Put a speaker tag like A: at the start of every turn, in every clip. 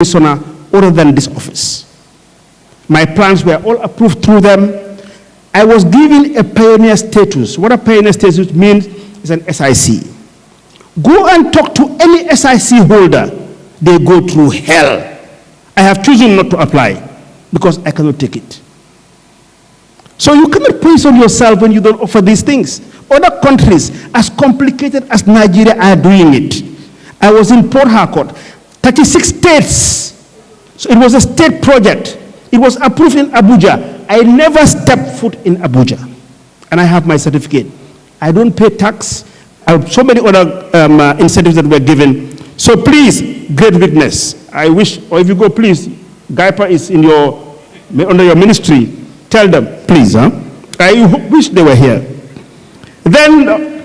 A: commissioner other than this office. My plans were all approved through them. I was given a pioneer status. What a pioneer status means is an SIC. Go and talk to any SIC holder. They go through hell. I have chosen not to apply because I cannot take it. So you cannot poison yourself when you don't offer these things. Other countries, as complicated as Nigeria, are doing it. I was in Port Harcourt, 36 states. So it was a state project. It was approved in Abuja. I never stepped foot in Abuja. And I have my certificate. I don't pay tax. I have so many other incentives that were given. So please, great witness. I wish, or if you go, please, Gaipa is in under your ministry. Tell them, please. Huh? I wish they were here. Then,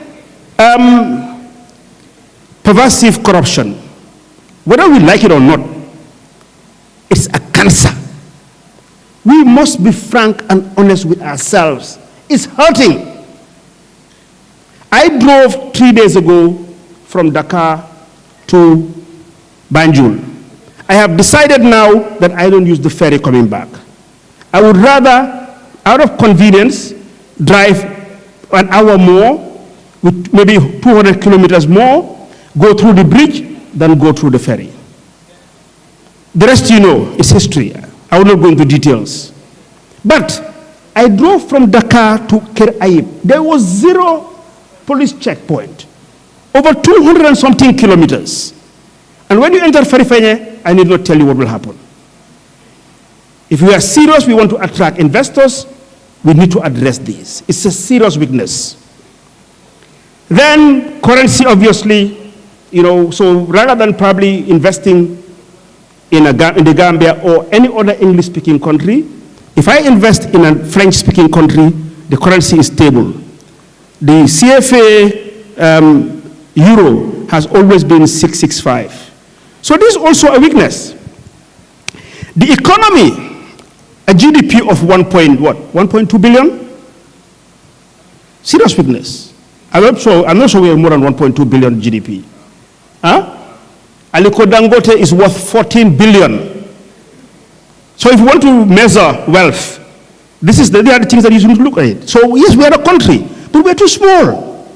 A: pervasive corruption. Whether we like it or not, it's a cancer. We must be frank and honest with ourselves. It's hurting. I drove 3 days ago from Dakar to Banjul. I have decided now that I don't use the ferry coming back. I would rather, out of convenience, drive an hour more, with maybe 200 kilometers more, go through the bridge, than go through the ferry. The rest you know is history. I will not go into details. But I drove from Dakar to Kir Ayib. There was 0 police checkpoint. Over 200 and something kilometers. And when you enter Farifenye, I need not tell you what will happen. If we are serious, we want to attract investors, we need to address this. It's a serious weakness. Then currency, obviously, so rather than probably investing in the Gambia or any other English-speaking country, if I invest in a French-speaking country, the currency is stable. The CFA euro has always been 665. So this is also a weakness. The economy, a GDP of 1.2 billion? Serious weakness. I'm not sure we have more than 1.2 billion GDP. Huh? Aliko Dangote is worth 14 billion. So if you want to measure wealth, they are the things that you should look at it. So yes, we are a country, but we're too small.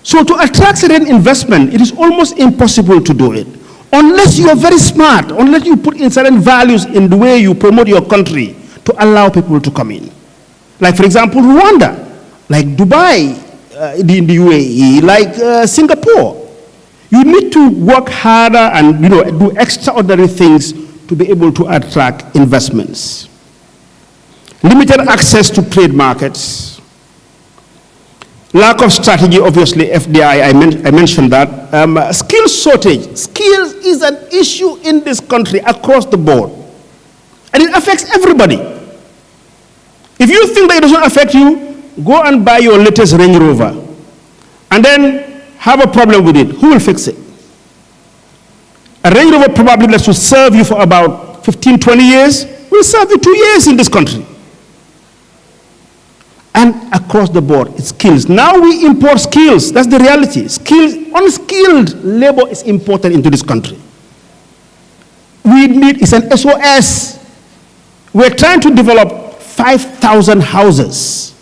A: So to attract certain investment, it is almost impossible to do it. Unless you are very smart, unless you put in certain values in the way you promote your country to allow people to come in. Like for example, Rwanda, like Dubai, in the UAE, like Singapore. You need to work harder and do extraordinary things to be able to attract investments. Limited access to trade markets. Lack of strategy, obviously, FDI, I mentioned that. Skill shortage. Skills is an issue in this country across the board. And it affects everybody. If you think that it doesn't affect you, go and buy your latest Range Rover. And then have a problem with it. Who will fix it? A Range Rover probably that should serve you for about 15, 20 years will serve you 2 years in this country. And across the board, it's skills. Now we import skills. That's the reality. Skills, unskilled labor is important into this country. It's an SOS. We're trying to develop 5,000 houses.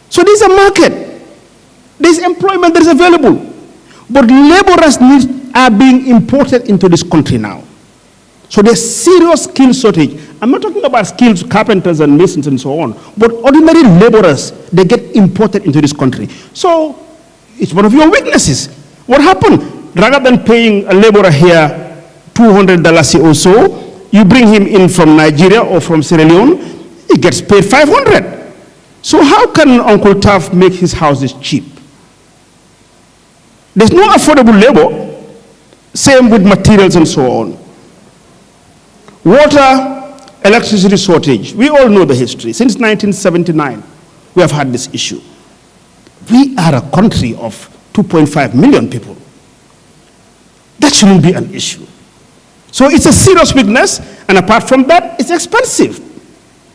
A: So there's a market. There's employment that is available. But laborers are being imported into this country now. So there's serious skill shortage. I'm not talking about skilled carpenters and masons and so on, but ordinary laborers, they get imported into this country. So it's one of your weaknesses. What happened? Rather than paying a laborer here $200 or so, you bring him in from Nigeria or from Sierra Leone, he gets paid $500. So how can Uncle Taff make his houses cheap? There's no affordable labor. Same with materials and so on. Water, electricity shortage. We all know the history. Since 1979, we have had this issue. We are a country of 2.5 million people. That shouldn't be an issue. So it's a serious weakness, and apart from that, it's expensive.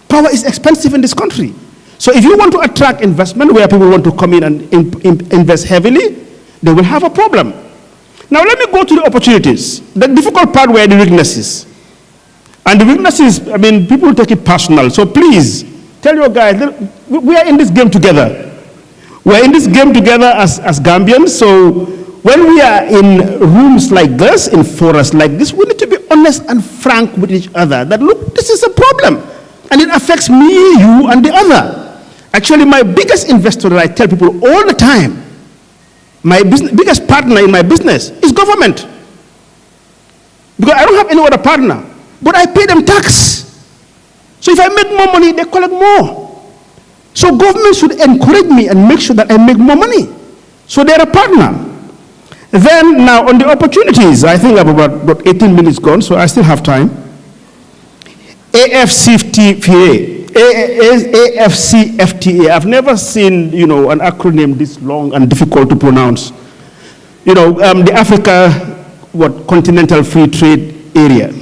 A: Power is expensive in this country. So if you want to attract investment where people want to come in and invest heavily, they will have a problem. Now let me go to the opportunities. The difficult part were the weaknesses. And the weaknesses, I mean, people take it personal. So please, tell your guys, we are in this game together. We're in this game together as Gambians. So when we are in rooms like this, in forests like this, we need to be honest and frank with each other. That, look, this is a problem. And it affects me, you, and the other. Actually, my biggest investor that I tell people all the time, my biggest partner in my business is government. Because I don't have any other partner. But I pay them tax. So if I make more money, they collect more. So government should encourage me and make sure that I make more money. So they're a partner. Then now on the opportunities, I think I have about 18 minutes gone, so I still have time. AFCFTA. I've never seen, an acronym this long and difficult to pronounce. The Africa, Continental Free Trade Area.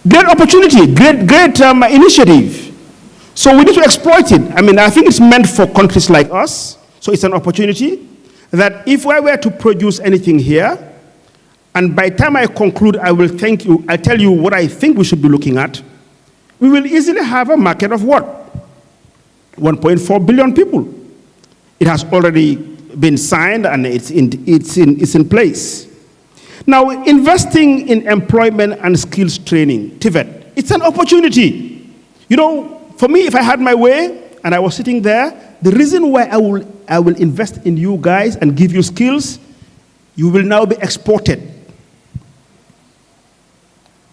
A: Great opportunity, great initiative. So we need to exploit it. I mean, I think it's meant for countries like us. So it's an opportunity that if I were to produce anything here, and by the time I conclude, I will I'll tell you what I think we should be looking at. We will easily have a market of what? 1.4 billion people. It has already been signed and it's in place. Now, investing in employment and skills training, TVET, it's an opportunity. For me, if I had my way and I was sitting there, the reason why I will invest in you guys and give you skills, you will now be exported.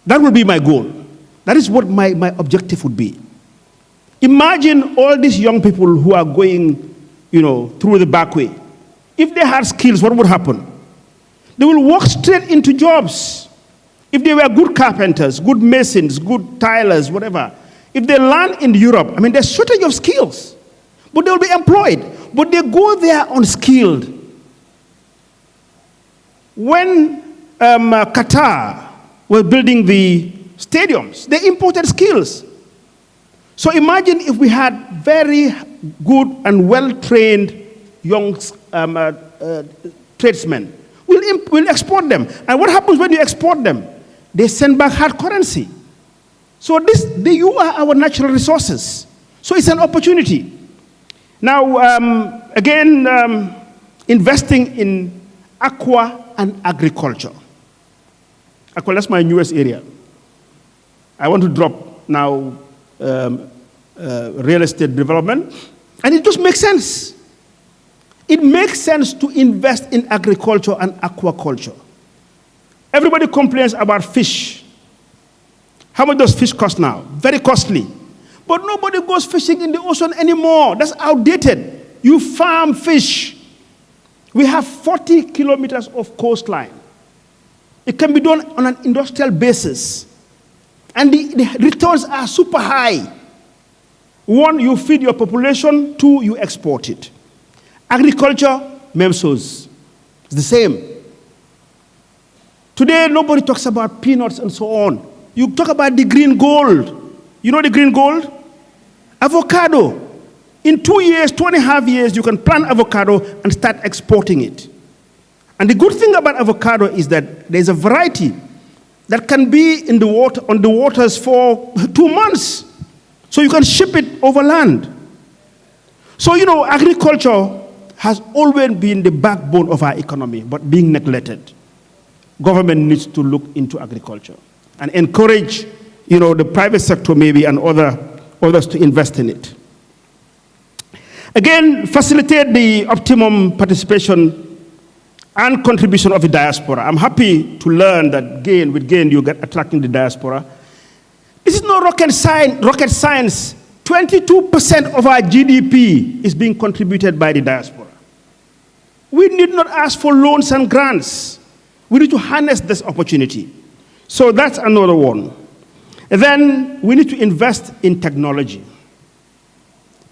A: That will be my goal. That is what my objective would be. Imagine all these young people who are going, through the back way. If they had skills, what would happen? They will walk straight into jobs. If they were good carpenters, good masons, good tilers, whatever. If they learn in Europe, there's shortage of skills. But they will be employed. But they go there unskilled. When Qatar was building the stadiums, they imported skills. So imagine if we had very good and well-trained young tradesmen. We'll export them. And what happens when you export them? They send back hard currency. So you are our natural resources. So it's an opportunity. Now, investing in aqua and agriculture. Aqua, that's my newest area. I want to drop now real estate development. And it just makes sense. It makes sense to invest in agriculture and aquaculture. Everybody complains about fish. How much does fish cost now? Very costly. But nobody goes fishing in the ocean anymore. That's outdated. You farm fish. We have 40 kilometers of coastline. It can be done on an industrial basis. And the returns are super high. One, you feed your population. Two, you export it. Agriculture, MEMSOs, it's the same. Today, nobody talks about peanuts and so on. You talk about the green gold. You know the green gold? Avocado. In 2 years, 2.5 years, you can plant avocado and start exporting it. And the good thing about avocado is that there's a variety that can be in the water, on the waters for 2 months. So you can ship it over land. So, agriculture has always been the backbone of our economy, but being neglected. Government needs to look into agriculture and encourage, the private sector maybe and others to invest in it. Again, facilitate the optimum participation and contribution of the diaspora. I'm happy to learn that with GAIN you get attracting the diaspora. This is not rocket science. 22% of our GDP is being contributed by the diaspora. We need not ask for loans and grants. We need to harness this opportunity. So that's another one. And then we need to invest in technology.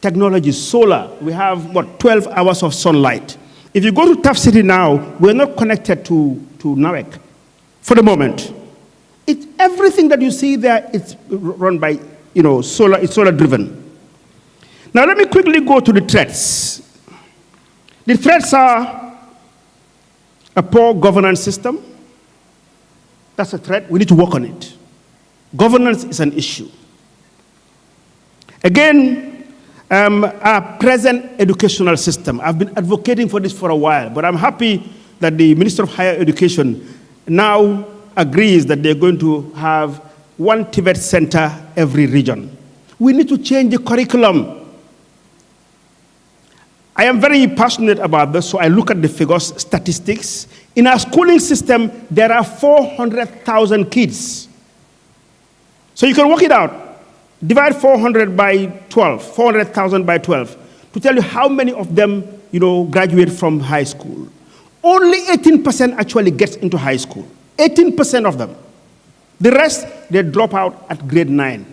A: Technology, solar. We have, 12 hours of sunlight. If you go to Tough City now, we're not connected to NAWEC for the moment. Everything that you see there, it's run by, solar, it's solar driven. Now let me quickly go to the threats. The threats are A poor governance system, that's a threat. We need to work on it. Governance is an issue. Again, our present educational system, I've been advocating for this for a while, but I'm happy that the Minister of Higher Education now agrees that they're going to have one Tibet center every region. We need to change the curriculum. I am very passionate about this, so I look at the figures, statistics. In our schooling system, there are 400,000 kids. So you can work it out. Divide 400 by 12, 400,000 by 12, to tell you how many of them, graduate from high school. Only 18% actually gets into high school. 18% of them. The rest, they drop out at grade 9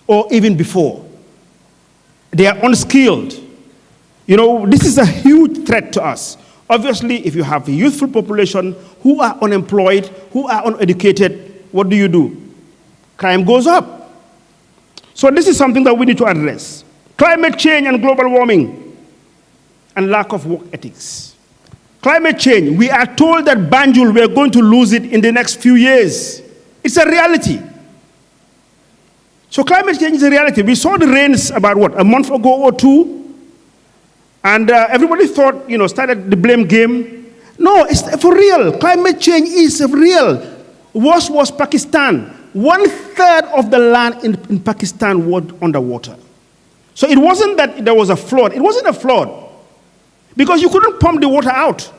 A: or even before. They are unskilled. This is a huge threat to us. Obviously, if you have a youthful population who are unemployed, who are uneducated, what do? Crime goes up. So this is something that we need to address. Climate change and global warming and lack of work ethics. Climate change, we are told that Banjul, we are going to lose it in the next few years. It's a reality. So climate change is a reality. We saw the rains about, a month ago or two? And everybody thought, started the blame game. No, it's for real. Climate change is real. Worst was Pakistan. 1/3 of the land in Pakistan was underwater. So it wasn't that there was a flood. It wasn't a flood. Because you couldn't pump the water out.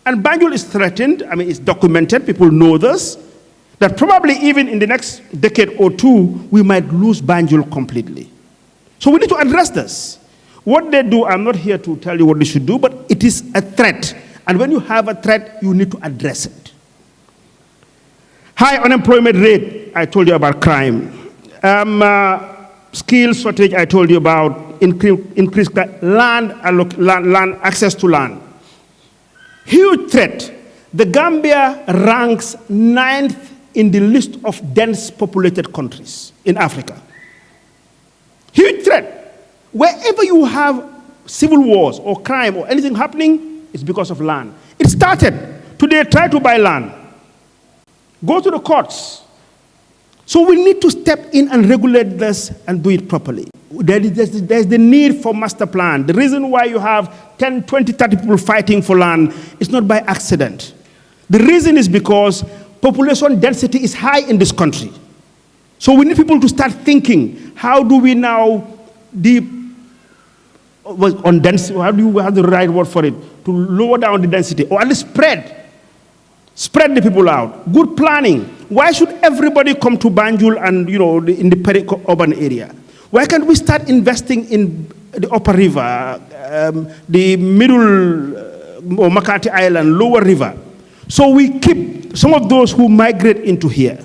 A: And Banjul is threatened. I mean, it's documented. People know this. That probably even in the next decade or two, we might lose Banjul completely. So we need to address this. What they do, I'm not here to tell you what they should do, but it is a threat. And when you have a threat, you need to address it. High unemployment rate, I told you about crime. Skill shortage, I told you about increased land access to land. Huge threat. The Gambia ranks 9th in the list of dense populated countries in Africa. Huge threat. Wherever you have civil wars or crime or anything happening, it's because of land. It started. Today, try to buy land. Go to the courts. So we need to step in and regulate this and do it properly. There's the need for master plan. The reason why you have 10, 20, 30 people fighting for land is not by accident. The reason is because population density is high in this country. So we need people to start thinking, how do we now on density, how do you have the right word for it, to lower down the density, or at least spread the people out. Good planning. Why should everybody come to Banjul and, in the peri-urban area? Why can't we start investing in the upper river, the middle, or Makati Island, lower river? So we keep some of those who migrate into here.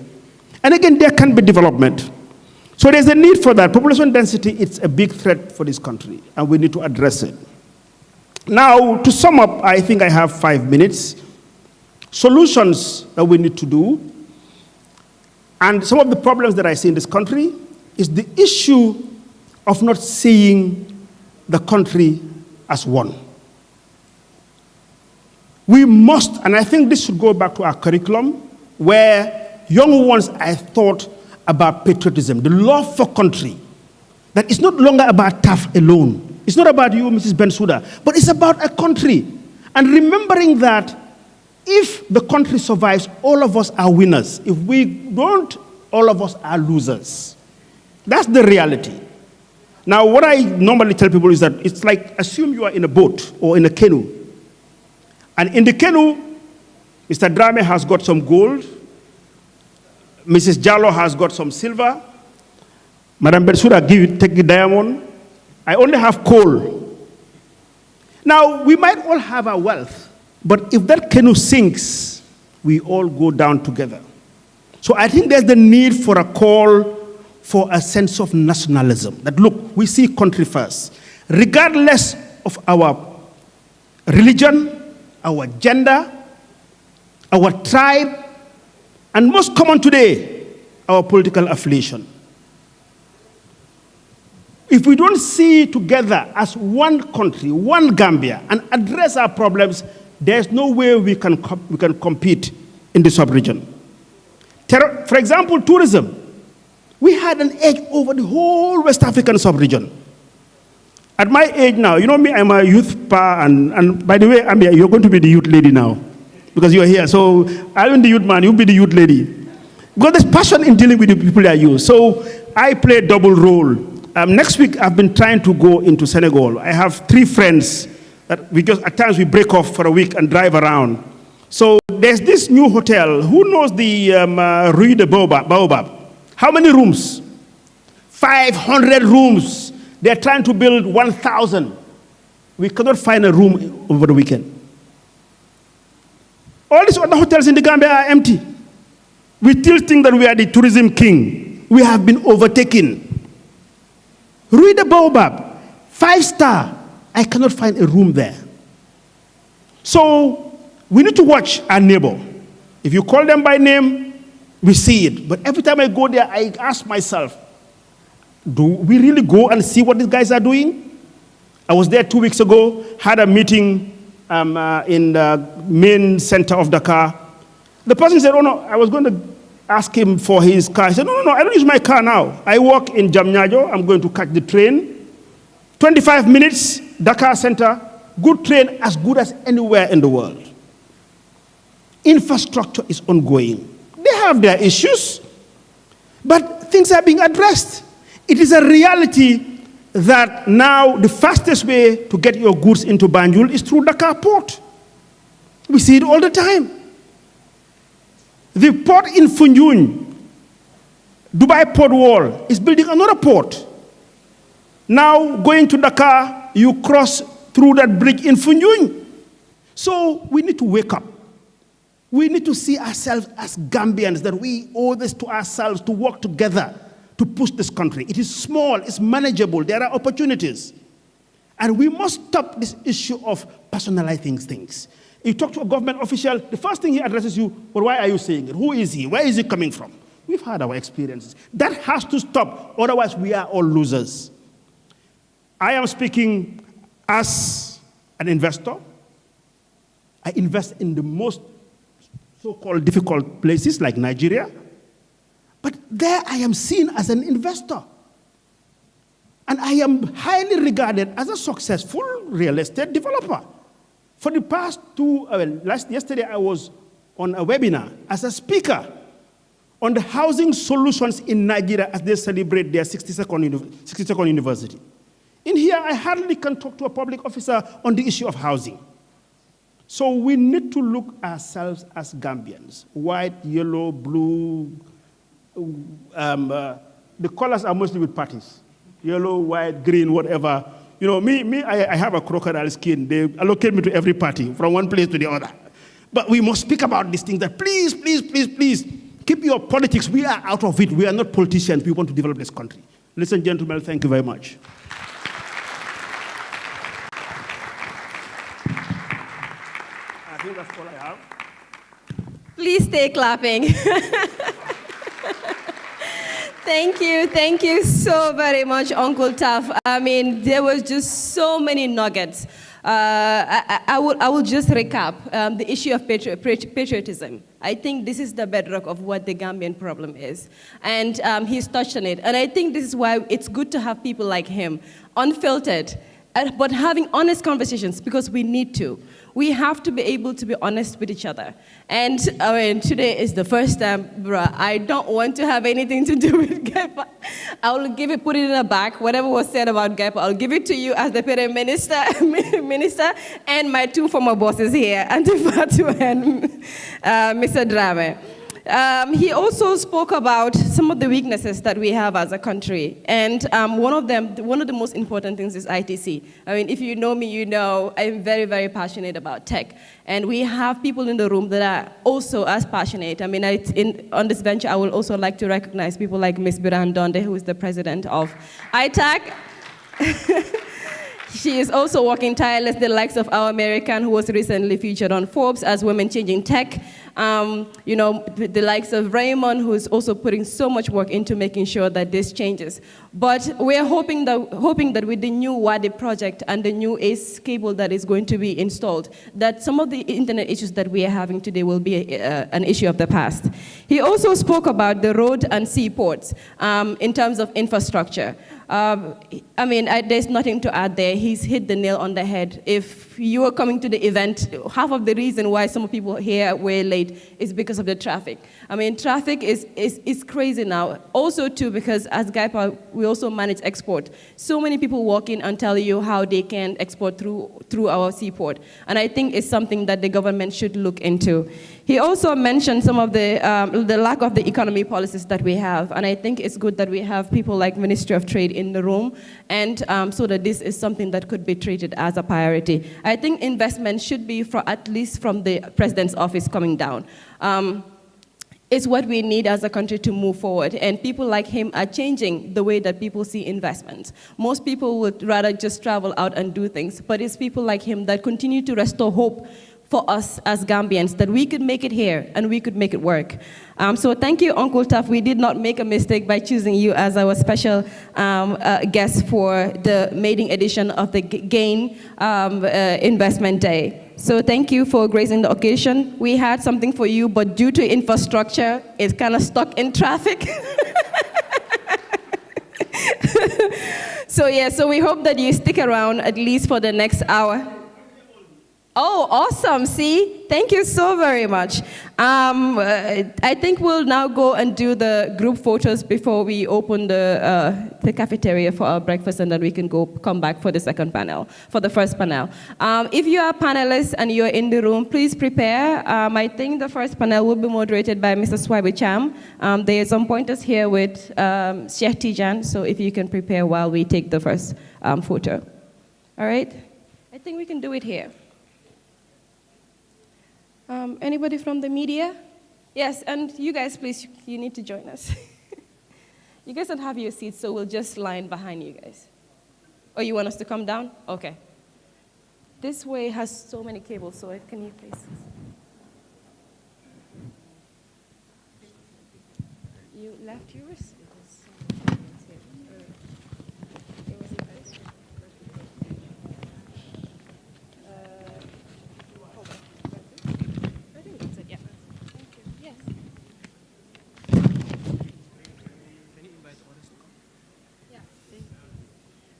A: And again, there can be development. So there's a need for that. Population density, it's a big threat for this country, and we need to address it. Now, to sum up, I think I have 5 minutes. Solutions that we need to do, and some of the problems that I see in this country is the issue of not seeing the country as one. We must, and I think this should go back to our curriculum, where young ones are taught about patriotism, the love for country, that it's not longer about TAF alone. It's not about you, Mrs. Bensouda, but it's about a country. And remembering that if the country survives, all of us are winners. If we don't, all of us are losers. That's the reality. Now, what I normally tell people is that it's like, assume you are in a boat or in a canoe. And in the canoe, Mr. Drame has got some gold, Mrs. Jallo has got some silver, Madam Bensouda take the diamond, I only have coal. Now, we might all have our wealth, but if that canoe sinks, we all go down together. So I think there's the need for a call for a sense of nationalism. That look, we see country first. Regardless of our religion, our gender, our tribe, and most common today, our political affiliation. If we don't see together as one country, one Gambia, and address our problems, there's no way we can compete in the sub-region. For example, tourism. We had an edge over the whole West African sub-region. At my age now, you know me, I'm a youth pa, and by the way, Ambia, you're going to be the youth lady now, because you're here. So I'll be the youth man, you'll be the youth lady. Because there's passion in dealing with the people I use. So I play a double role. Next week, I've been trying to go into Senegal. I have 3 friends that at times we break off for a week and drive around. So there's this new hotel. Who knows the Rue de Baobab? How many rooms? 500 rooms. They're trying to build 1,000. We cannot find a room over the weekend. All these other hotels in the Gambia are empty. We still think that we are the tourism king. We have been overtaken. Rue de Baobab, 5-star. I cannot find a room there. So we need to watch our neighbor. If you call them by name, we see it. But every time I go there, I ask myself, do we really go and see what these guys are doing? I was there 2 weeks ago, had a meeting in the main center of Dakar. The person said, oh no, I was going to ask him for his car. He said, no, I don't use my car now. I work in Jamnyajo. I'm going to catch the train. 25 minutes, Dakar center, good train, as good as anywhere in the world. Infrastructure is ongoing. They have their issues, but things are being addressed. It is a reality that now the fastest way to get your goods into Banjul is through Dakar port. We see it all the time. The port in Foundiougne, Dubai Port Wall, is building another port. Now going to Dakar, you cross through that bridge in Foundiougne. So we need to wake up. We need to see ourselves as Gambians, that we owe this to ourselves to work together to push this country. It is small, it's manageable, there are opportunities. And we must stop this issue of personalizing things. You talk to a government official, the first thing he addresses you, well, why are you saying it? Who is he? Where is he coming from? We've had our experiences. That has to stop, otherwise we are all losers. I am speaking as an investor. I invest in the most so-called difficult places like Nigeria. But there I am seen as an investor. And I am highly regarded as a successful real estate developer. For the past yesterday I was on a webinar as a speaker on the housing solutions in Nigeria as they celebrate their 62nd university. In here, I hardly can talk to a public officer on the issue of housing. So we need to look ourselves as Gambians. White, yellow, blue. The colors are mostly with parties. Yellow, white, green, whatever. You know, I have a crocodile skin. They allocate me to every party, from one place to the other. But we must speak about these things, that please, please, please, please, keep your politics. We are out of it. We are not politicians. We want to develop this country. Ladies and gentlemen, thank you very much. I think that's all I have.
B: Please stay clapping. Thank you so very much, Uncle Taff. I mean, there was just so many nuggets. I will just recap the issue of patriotism. I think this is the bedrock of what the Gambian problem is. And he's touched on it. And I think this is why it's good to have people like him, unfiltered, but having honest conversations, because we need to. We have to be able to be honest with each other. And I mean, today is the first time, bruh, I don't want to have anything to do with GEPA. I will put it in the back, whatever was said about GEPA, I'll give it to you as the Prime Minister, and my 2 former bosses here, Antifatu and Mr. Drame. He also spoke about some of the weaknesses that we have as a country. And one of the most important things is ITC. I mean, if you know me, you know I'm very, very passionate about tech. And we have people in the room that are also as passionate. I mean, on this venture, I would also like to recognize people like Ms. Biran Donde, who is the president of ITAC. She is also working tirelessly, the likes of our American, who was recently featured on Forbes as Women Changing Tech. You know, the likes of Raymond, who's also putting so much work into making sure that this changes. But we're hoping that with the new Wadi project and the new ACE cable that is going to be installed, that some of the internet issues that we are having today will be an issue of the past. He also spoke about the road and seaports in terms of infrastructure. I mean, there's nothing to add there. He's hit the nail on the head. If you are coming to the event, half of the reason why some people here were late is because of the traffic. I mean, traffic is crazy now. Also, too, because as GAIPA, we also manage export. So many people walk in and tell you how they can export through our seaport. And I think it's something that the government should look into. He also mentioned some of the lack of the economy policies that we have, and I think it's good that we have people like Ministry of Trade in the room, and so that this is something that could be treated as a priority. I think investment should be at least from the President's office coming down. It's what we need as a country to move forward, and people like him are changing the way that people see investments. Most people would rather just travel out and do things, but it's people like him that continue to restore hope for us as Gambians, that we could make it here and we could make it work. So thank you, Uncle Tuff. We did not make a mistake by choosing you as our special guest for the maiden edition of the GAIN Investment Day. So thank you for gracing the occasion. We had something for you, but due to infrastructure, it's kind of stuck in traffic. So yeah, so we hope that you stick around at least for the next hour. Oh, awesome. See? Thank you so very much. I think we'll now go and do the group photos before we open the cafeteria for our breakfast, and then we can come back for the first panel. If you are panelists and you're in the room, please prepare. I think the first panel will be moderated by Mr. Swabi Cham. There are some pointers here with Sheikh Tijan, so if you can prepare while we take the first photo. All right? I think we can do it here. Anybody from the media? Yes, and you guys, please, you need to join us. You guys don't have your seats, so we'll just line behind you guys. Oh, you want us to come down? Okay. This way has so many cables, so can you please? You left yours?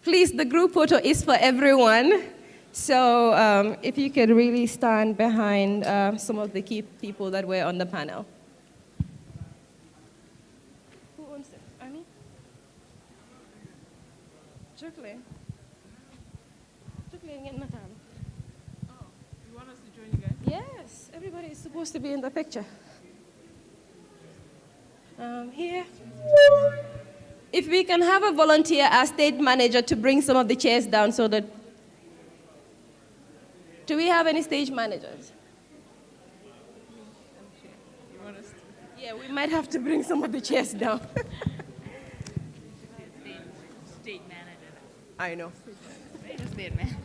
B: Please, the group photo is for everyone. So if you could really stand behind some of the key people that were on the panel. Who owns it? Annie? Jacqueline? Jacqueline, get Natal.
C: Oh, you want us to join you guys?
B: Yes, everybody is supposed to be in the picture. Here. If we can have a volunteer as state manager to bring some of the chairs down so that... Do we have any stage managers?
C: You want us to?
B: Yeah, we might have to bring some of the chairs down.
C: State manager.
B: I know.
C: State manager.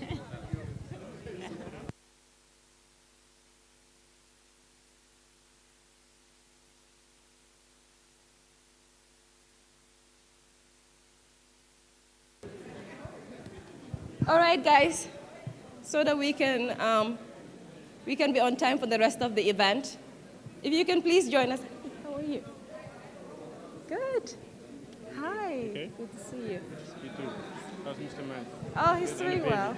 B: All right, guys, so that we can be on time for the rest of the event. If you can please join us. How are you? Good. Hi. Good to see you.
A: You too. How's Mr. Man?
B: Oh, he's doing well.